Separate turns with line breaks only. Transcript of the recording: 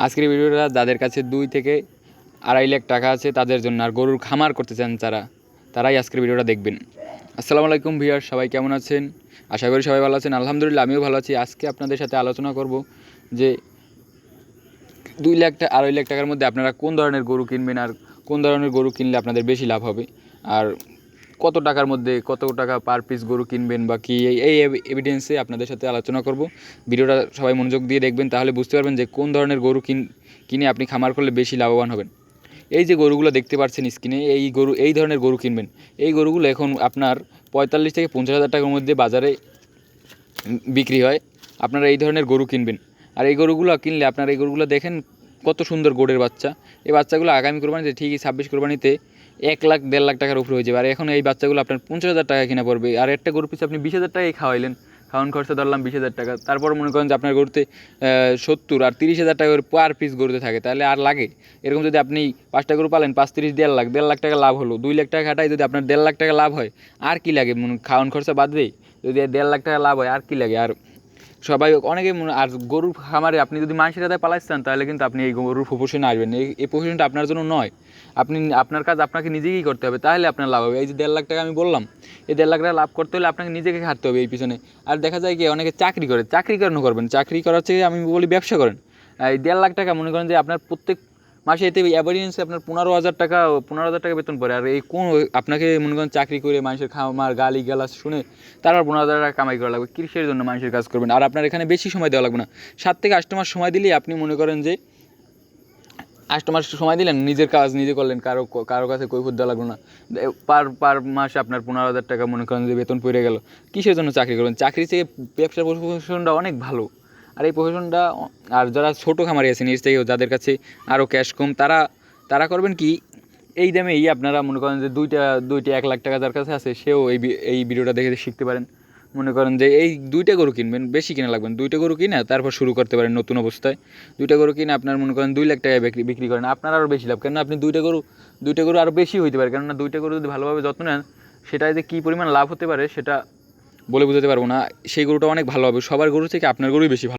আজকের ভিডিওটা যাদের কাছে 2 থেকে 2.5 লাখ টাকা আছে তাদের জন্য, আর গরুর খামার করতে চান তারাই আজকের ভিডিওটা দেখবেন। আসসালামু আলাইকুম ভিউয়ার, সবাই কেমন আছেন? আশা করি সবাই ভালো আছেন। আলহামদুলিল্লাহ আমিও ভালো আছি। আজকে আপনাদের সাথে আলোচনা করব যে 2 লাখ 2.5 লাখ টাকার মধ্যে আপনারা কোন ধরনের গরু কিনবেন, আর কোন ধরনের গরু কিনলে আপনাদের বেশি লাভ হবে, আর কত টাকার মধ্যে কত টাকা পার পিস গরু কিনবেন বা কি, এই এভিডেন্সে আপনাদের সাথে আলোচনা করব। ভিডিওটা সবাই মনোযোগ দিয়ে দেখবেন, তাহলে বুঝতে পারবেন যে কোন ধরনের গরু কিনে আপনি খামার করলে বেশি লাভবান হবেন। এই যে গরুগুলো দেখতে পাচ্ছেন স্ক্রিনে, এই ধরনের গরু কিনবেন। এই গরুগুলো এখন আপনার 45 থেকে 50 হাজার টাকার মধ্যে বাজারে বিক্রি হয়। আপনারা এই ধরনের গরু কিনবেন। আর এই গরুগুলো কিনলে আপনারা এই গরুগুলো দেখেন কত সুন্দর গোড়ের বাচ্চা। এই বাচ্চাগুলো আগামী কোরবানিতে ঠিকই 26 কোরবানিতে 1 লাখ 1.5 লাখ টাকার উপরে হয়ে যাবে। আর এখন এই বাচ্চাগুলো আপনার 50 হাজার টাকা কিনা পড়বে। আর একটা গরু পিছু আপনি 20 হাজার টাকায় খাওয়াইলেন, খাওয়ান খরচা ধরলাম 20 হাজার টাকা, তারপর মনে করেন যে আপনার গরুতে 70 আর 30 হাজার টাকা করে পার পিস গরুতে থাকে, তাহলে আর লাগে? এরকম যদি আপনি 5টা গরু পালেন, 5 30 1.5 লাখ টাকা লাভ হলো। 2 লাখ টাকা খাটাই যদি আপনার 1.5 লাখ টাকা লাভ হয়, আর কি লাগে? খাওয়ান খরচা বাদবেই যদি 1.5 লাখ টাকা লাভ হয়, আর কি লাগে? আর সবাই অনেকে আর গরুর খামারে আপনি যদি মানুষের হাতে পালাচ্ছেন, তাহলে কিন্তু আপনি এই গরুর প্রফেশনে আসবেন। এই প্রফেশনটা আপনার জন্য নয়। আপনার কাজ আপনাকে নিজেকেই করতে হবে, তাহলে আপনার লাভ হবে। এই যে 1.5 লাখ টাকা আমি বললাম, এই 1.5 লাখ টাকা লাভ করতে হলে আপনাকে নিজেকে খাটতে হবে এই পিছনে। আর দেখা যায় কি অনেকে চাকরি কেন করবেন? চাকরি করার চেয়ে আমি বলি ব্যবসা করেন। এই 1.5 লাখ টাকা মনে করেন যে আপনার প্রত্যেক মাসে এতে অ্যাভারেজে আপনার 15,000 টাকা বেতন পড়ে। আর এই কোন আপনাকে মনে করেন চাকরি করে মানুষের খামার গালি গালাজ শুনে তারপর 15,000 টাকা কামাই করা লাগবে? কিসের জন্য মানুষের কাজ করবেন? আর আপনার এখানে বেশি সময় দেওয়া লাগবে না, 7 থেকে 8 মাস সময় দিলেই আপনি মনে করেন যে 8 মাস সময় দিলেন, নিজের কাজ নিজে করলেন, কারো কাছে কৈফিয়ত দেওয়া লাগলো না। পার মাসে আপনার 15,000 টাকা মনে করেন যে বেতন পড়ে গেল। কিসের জন্য চাকরি করবেন? চাকরি থেকে ব্যবসার প্রফেশনটা অনেক ভালো। আর এই প্রফেশনটা, আর যারা ছোটো খামারি আছেন এর থেকেও, যাদের কাছে আরও ক্যাশ কম, তারা করবেন কি, এই দামেই আপনারা মনে করেন যে দুইটা 1 লাখ টাকা যার কাছে আছে সেও এই ভিডিওটা দেখে শিখতে পারেন। মনে করেন যে এই 2টা গরু কিনবেন, বেশি কিনা লাগবেন, 2টা গরু কিনে তারপর শুরু করতে পারেন নতুন অবস্থায়। 2টা গরু কিনে আপনার মনে করেন 2 লাখ টাকায় বিক্রি করেন, আপনার আরও বেশি লাভ। কেননা আপনি 2টা গরু আরও বেশি হইতে পারে। কেননা 2টা গরু যদি ভালোভাবে যত্ন নেন, সেটা যে কী পরিমাণ লাভ হতে পারে সেটা বলে বোঝাতে পারবো না। সেই গরুটা অনেক ভালো হবে। সবার গরু থেকে আপনার গরুই বেশি ভালো।